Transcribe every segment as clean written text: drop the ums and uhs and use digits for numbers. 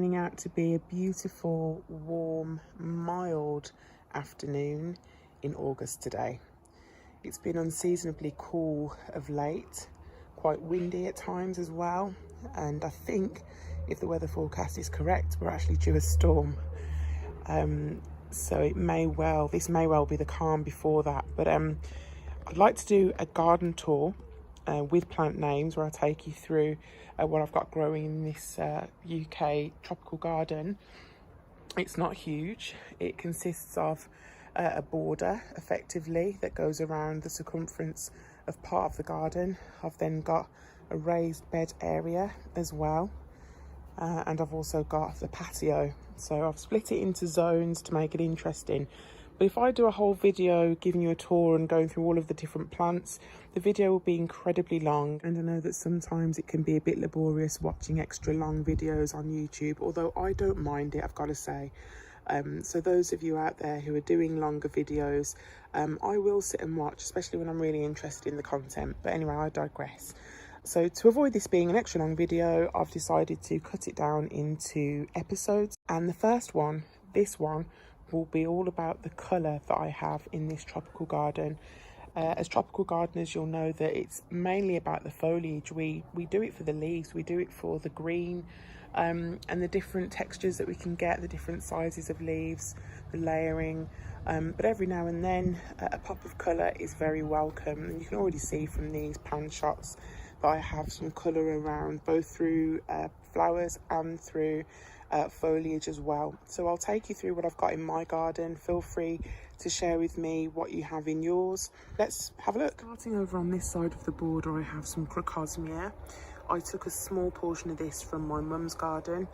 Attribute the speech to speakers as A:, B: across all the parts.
A: turning out to be a beautiful, warm, mild afternoon in August today. It's been unseasonably cool of late, quite windy at times as well, and I think if the weather forecast is correct, we're actually due a storm. So this may well be the calm before that, but I'd like to do a garden tour with plant names where I take you through what I've got growing in this UK tropical garden. It's not huge. It consists of a border effectively that goes around the circumference of part of the garden. I've then got a raised bed area as well, and I've also got the patio. So I've split it into zones to make it interesting. But if I do a whole video giving you a tour and going through all of the different plants, the video will be incredibly long. And I know that sometimes it can be a bit laborious watching extra long videos on YouTube, although I don't mind it, I've got to say. So those of you out there who are doing longer videos, I will sit and watch, especially when I'm really interested in the content. But anyway, I digress. So to avoid this being an extra long video, I've decided to cut it down into episodes. And the first one, this one, will be all about the colour that I have in this tropical garden. As tropical gardeners, you'll know that it's mainly about the foliage. We do it for the leaves, we do it for the green, and the different textures that we can get, the different sizes of leaves, the layering, but every now and then a pop of colour is very welcome. And you can already see from these pan shots that I have some colour around, both through flowers and through foliage as well. So I'll take you through what I've got in my garden. Feel free to share with me what you have in yours. Let's have a look. Starting over on this side of the border, I have some crocosmia. I took a small portion of this from my mum's garden,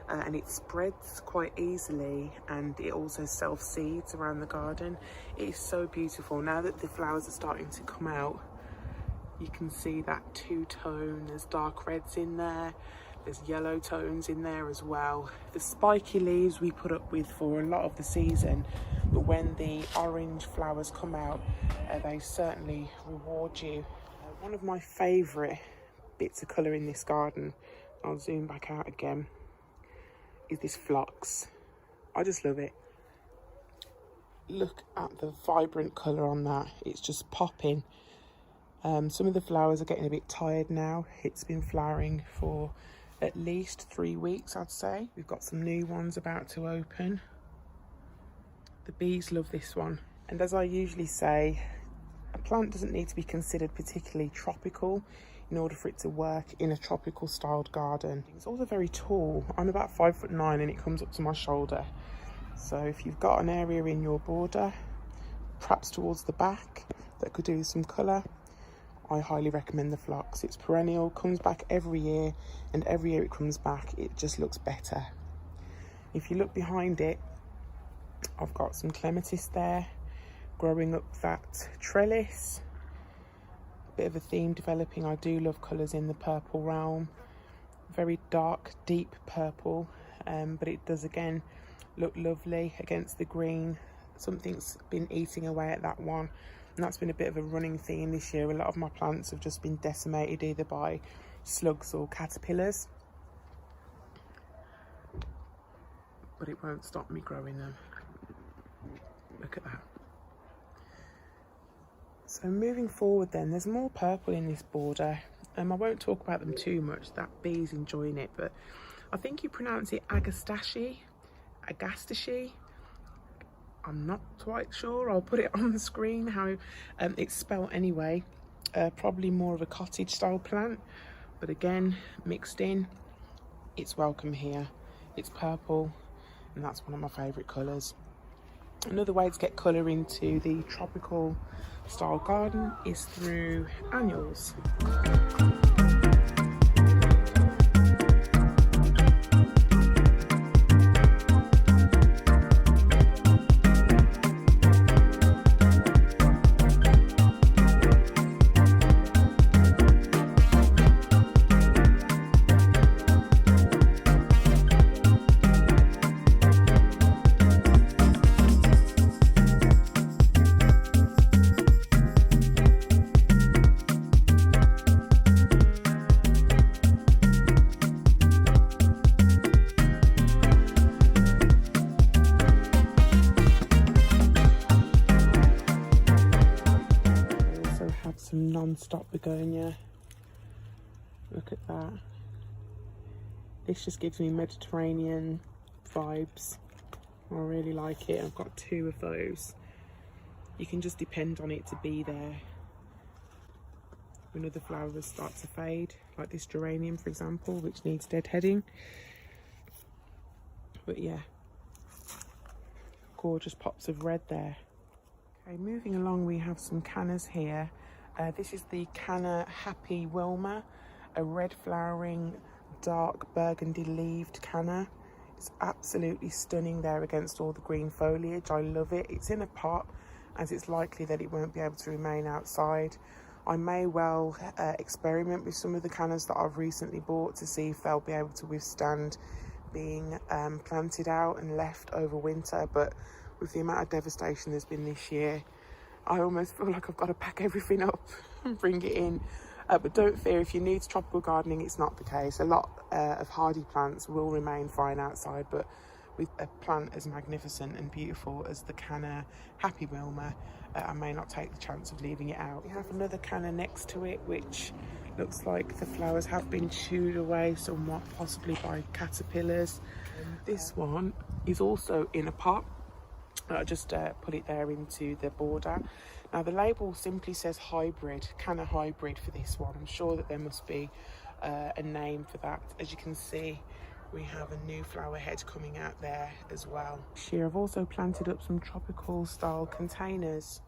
A: and it spreads quite easily, and it also self-seeds around the garden. It is so beautiful. Now that the flowers are starting to come out, you can see that two-tone. There's dark reds in there, there's yellow tones in there as well. The spiky leaves we put up with for a lot of the season, but when the orange flowers come out, they certainly reward you. One of my favourite bits of colour in this garden, I'll zoom back out again, is this Flux. I just love it. Look at the vibrant colour on that, it's just popping. Some of the flowers are getting a bit tired now. It's been flowering for at least 3 weeks, I'd say. We've got some new ones about to open. The bees love this one. And as I usually say, a plant doesn't need to be considered particularly tropical in order for it to work in a tropical styled garden. It's also very tall. I'm about 5'9" and it comes up to my shoulder. So if you've got an area in your border, perhaps towards the back, that could do some colour, I highly recommend the Flux. It's perennial, comes back every year, and every year it comes back, it just looks better. If you look behind it, I've got some Clematis there, growing up that trellis. Bit of a theme developing. I do love colours in the purple realm. Very dark, deep purple, but it does again look lovely against the green. Something's been eating away at that one. And that's been a bit of a running theme this year. A lot of my plants have just been decimated either by slugs or caterpillars. But it won't stop me growing them. Look at that. So moving forward then, there's more purple in this border. I won't talk about them too much, that bee's enjoying it, but I think you pronounce it Agastashi. I'm not quite sure. I'll put it on the screen how it's spelled anyway. Probably more of a cottage style plant, but again, mixed in, it's welcome here. It's purple, and that's one of my favourite colours. Another way to get colour into the tropical style garden is through annuals. one-stop begonia. Look at that. This just gives me Mediterranean vibes. I really like it. I've got 2 of those. You can just depend on it to be there when other flowers start to fade, like this geranium, for example, which needs deadheading. But yeah, gorgeous pops of red there. Okay, moving along, we have some cannas here. This is the Kana Happy Wilma, a red flowering, dark burgundy leaved canna. It's absolutely stunning there against all the green foliage. I love it. It's in a pot, as it's likely that it won't be able to remain outside. I may well experiment with some of the cannas that I've recently bought to see if they'll be able to withstand being planted out and left over winter, but with the amount of devastation there's been this year, I almost feel like I've got to pack everything up and bring it in. But don't fear, if you're new to tropical gardening, it's not the case. A lot of hardy plants will remain fine outside, but with a plant as magnificent and beautiful as the Kana Happy Wilma, I may not take the chance of leaving it out. We have another canna next to it, which looks like the flowers have been chewed away somewhat, possibly by caterpillars. This one is also in a pot. I just put it there into the border. Now the label simply says hybrid, Kana hybrid for this one. I'm sure that there must be a name for that. As you can see, we have a new flower head coming out there as well. This year I've also planted up some tropical style containers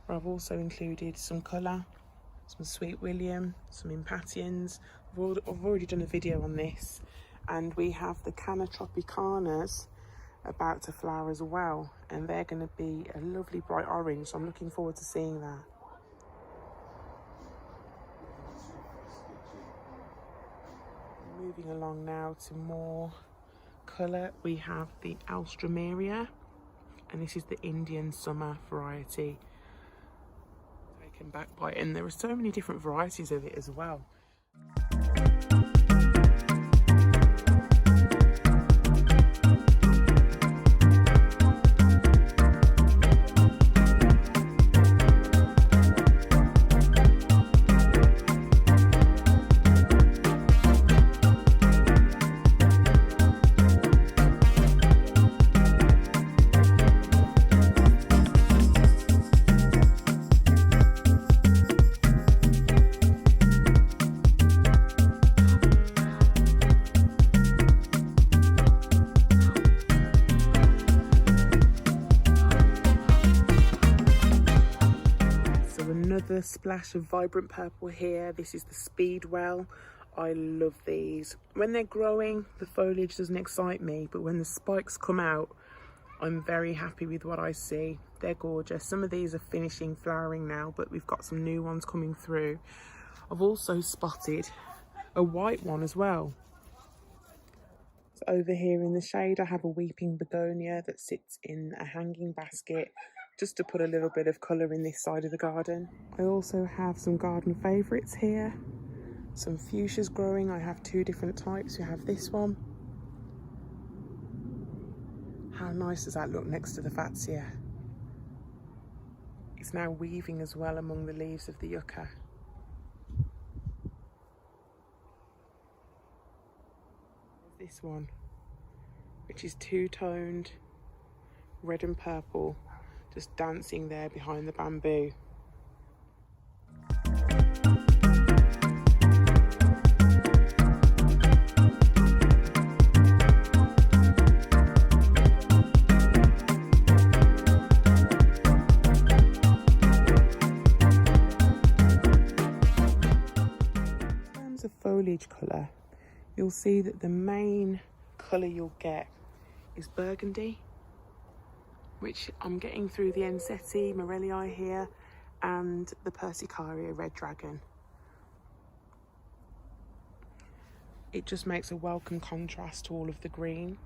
A: where I've also included some colour, some Sweet William, some Impatiens. I've already done a video on this, and we have the Kana Tropicanas about to flower as well, and they're going to be a lovely bright orange, so I'm looking forward to seeing that. Moving along now to more colour, we have the Alstroemeria, and this is the Indian summer variety. Taken back by it, and there are so many different varieties of it as well. Another splash of vibrant purple here. This is the Speedwell. I love these. When they're growing, the foliage doesn't excite me, but when the spikes come out, I'm very happy with what I see. They're gorgeous. Some of these are finishing flowering now, but we've got some new ones coming through. I've also spotted a white one as well. So over here in the shade, I have a weeping begonia that sits in a hanging basket, just to put a little bit of colour in this side of the garden. I also have some garden favourites here. Some fuchsias growing. I have 2 different types. We have this one. How nice does that look next to the fuchsia? It's now weaving as well among the leaves of the yucca. This one, which is 2-toned red and purple, just dancing there behind the bamboo. In terms of foliage colour, you'll see that the main colour you'll get is burgundy, which I'm getting through the Enseti Morellii here and the Persicaria Red Dragon. It just makes a welcome contrast to all of the green.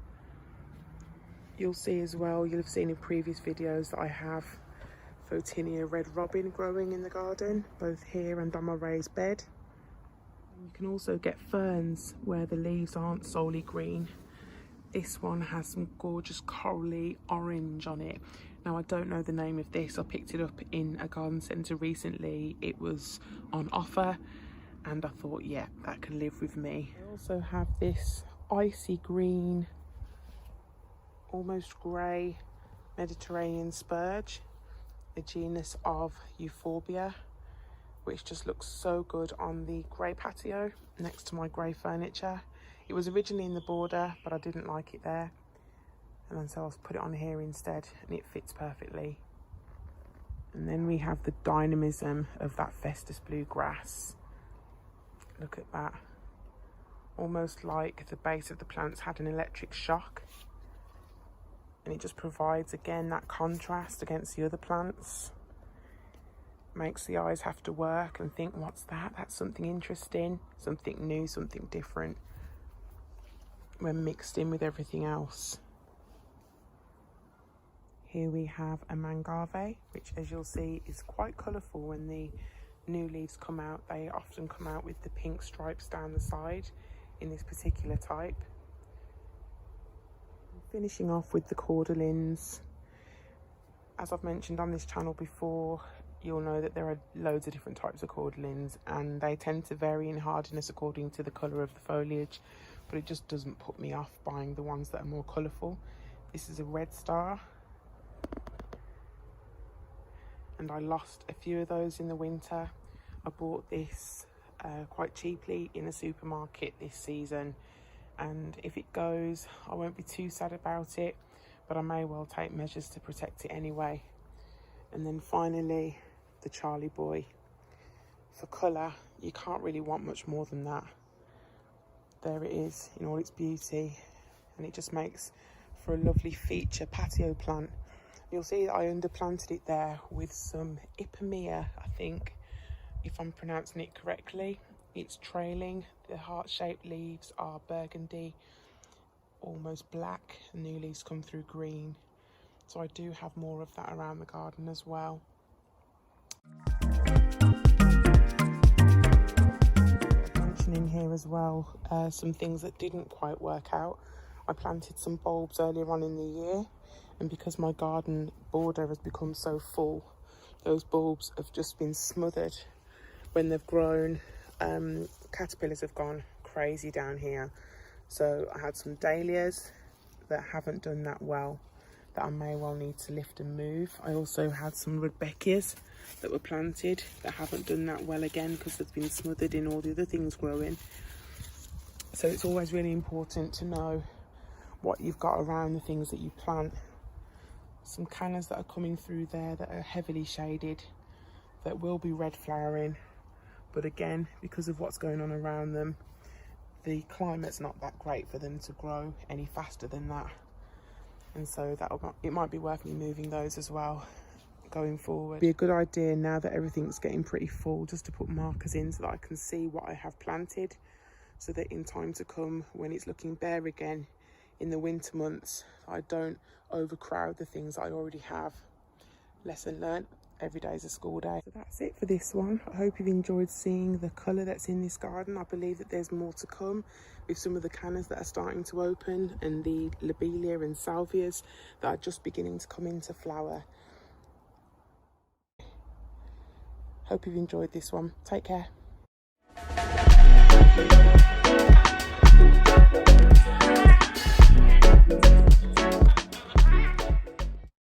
A: You'll see as well, you'll have seen in previous videos that I have Photinia Red Robin growing in the garden, both here and on my raised bed. You can also get ferns where the leaves aren't solely green. This one has some gorgeous corally orange on it. Now I don't know the name of this. I picked it up in a garden centre recently. It was on offer and I thought, yeah, that can live with me. I also have this icy green, almost grey Mediterranean Spurge, a genus of Euphorbia, which just looks so good on the grey patio next to my grey furniture. It was originally in the border, but I didn't like it there. And then so I've put it on here instead and it fits perfectly. And then we have the dynamism of that Festus bluegrass. Look at that. Almost like the base of the plants had an electric shock. And it just provides, again, that contrast against the other plants. Makes the eyes have to work and think, what's that? That's something interesting, something new, something different, when mixed in with everything else. Here we have a Mangave, which, as you'll see, is quite colourful when the new leaves come out. They often come out with the pink stripes down the side in this particular type. Finishing off with the cordylines. As I've mentioned on this channel before, you'll know that there are loads of different types of cordylines and they tend to vary in hardiness according to the colour of the foliage, but it just doesn't put me off buying the ones that are more colourful. This is a red star and I lost a few of those in the winter. I bought this quite cheaply in a supermarket this season, and if it goes, I won't be too sad about it, but I may well take measures to protect it anyway. And then finally, the Charlie boy. For colour, you can't really want much more than that. There it is in all its beauty, and it just makes for a lovely feature patio plant. You'll see that I underplanted it there with some Ipomoea, I think, if I'm pronouncing it correctly. It's trailing. The heart-shaped leaves are burgundy, almost black. The new leaves come through green. So I do have more of that around the garden as well. Mentioning here as well, some things that didn't quite work out. I planted some bulbs earlier on in the year, and because my garden border has become so full, those bulbs have just been smothered when they've grown. Caterpillars have gone crazy down here, so I had some dahlias that haven't done that well, that I may well need to lift and move. I also had some rudbeckias that were planted that haven't done that well again because they've been smothered in all the other things growing. So it's always really important to know what you've got around the things that you plant. Some cannas that are coming through there that are heavily shaded, that will be red flowering, but again, because of what's going on around them, the climate's not that great for them to grow any faster than that, and so it might be worth me moving those as well going forward. It'd be a good idea now that everything's getting pretty full just to put markers in so that I can see what I have planted, so that in time to come, when it's looking bare again in the winter months, I don't overcrowd the things I already have. Lesson learnt. Every day is a school day. So that's it for this one. I hope you've enjoyed seeing the colour that's in this garden. I believe that there's more to come with some of the cannas that are starting to open, and the lobelia and salvias that are just beginning to come into flower. Hope you've enjoyed this one. Take care.